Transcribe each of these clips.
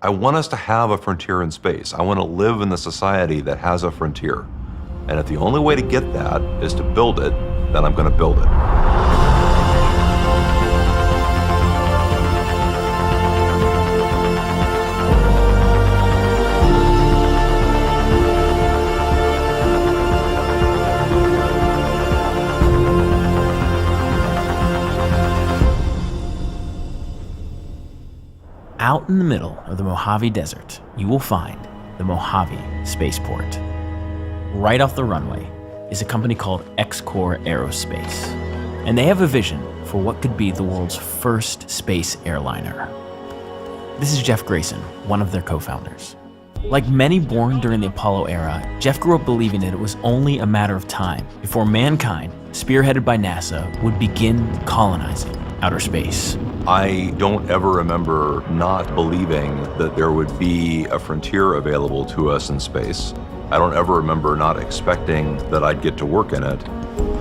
I want us to have a frontier in space. I want to live in the society that has a frontier. And if the only way to get that is to build it, then I'm going to build it. Out in the middle of the Mojave Desert, you will find the Mojave Spaceport. Right off the runway is a company called X-Core Aerospace, and they have a vision for what could be the world's first space airliner. This is Jeff Grayson, one of their co-founders. Like many born during the Apollo era, Jeff grew up believing that it was only a matter of time before mankind, spearheaded by NASA, would begin colonizing outer space. I don't ever remember not believing that there would be a frontier available to us in space. I don't ever remember not expecting that I'd get to work in it.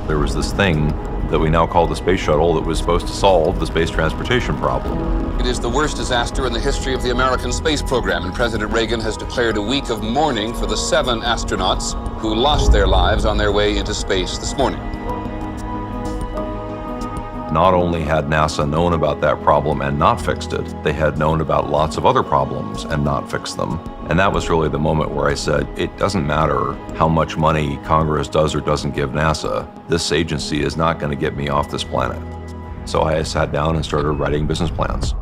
There was this thing that we now call the space shuttle that was supposed to solve the space transportation problem. It is the worst disaster in the history of the American space program, and President Reagan has declared a week of mourning for the 7 astronauts who lost their lives on their way into space this morning. Not only had NASA known about that problem and not fixed it, they had known about lots of other problems and not fixed them. And that was really the moment where I said, it doesn't matter how much money Congress does or doesn't give NASA, this agency is not going to get me off this planet. So I sat down and started writing business plans.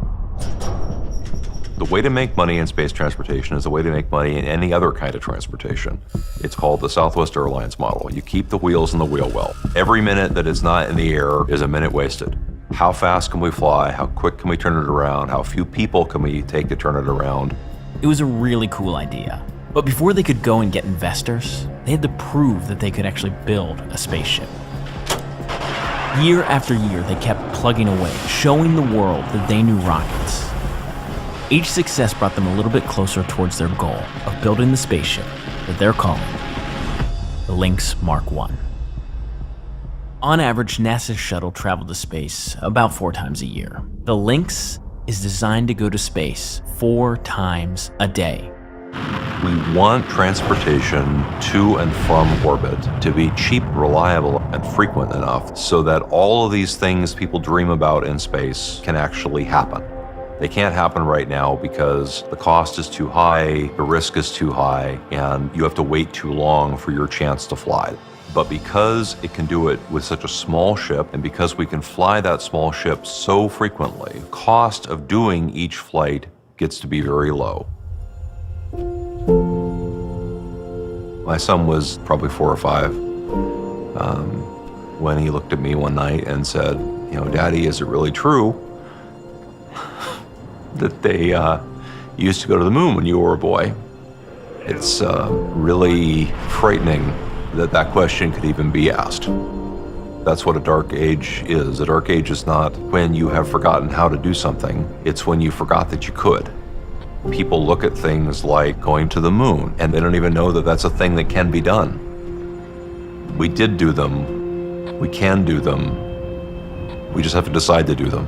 The way to make money in space transportation is the way to make money in any other kind of transportation. It's called the Southwest Airlines model. You keep the wheels in the wheel well. Every minute that it's not in the air is a minute wasted. How fast can we fly? How quick can we turn it around? How few people can we take to turn it around? It was a really cool idea. But before they could go and get investors, they had to prove that they could actually build a spaceship. Year after year, they kept plugging away, showing the world that they knew rockets. Each success brought them a little bit closer towards their goal of building the spaceship that they're calling the Lynx Mark I. On average, NASA's shuttle traveled to space about 4 times a year. The Lynx is designed to go to space 4 times a day. We want transportation to and from orbit to be cheap, reliable, and frequent enough so that all of these things people dream about in space can actually happen. They can't happen right now because the cost is too high, the risk is too high, and you have to wait too long for your chance to fly. But because it can do it with such a small ship, and because we can fly that small ship so frequently, the cost of doing each flight gets to be very low. My son was probably 4 or 5 when he looked at me one night and said, "You know, Daddy, is it really true that they used to go to the moon when you were a boy?" It's really frightening that that question could even be asked. That's what a dark age is. A dark age is not when you have forgotten how to do something, it's when you forgot that you could. People look at things like going to the moon, and they don't even know that that's a thing that can be done. We did do them, we can do them, we just have to decide to do them.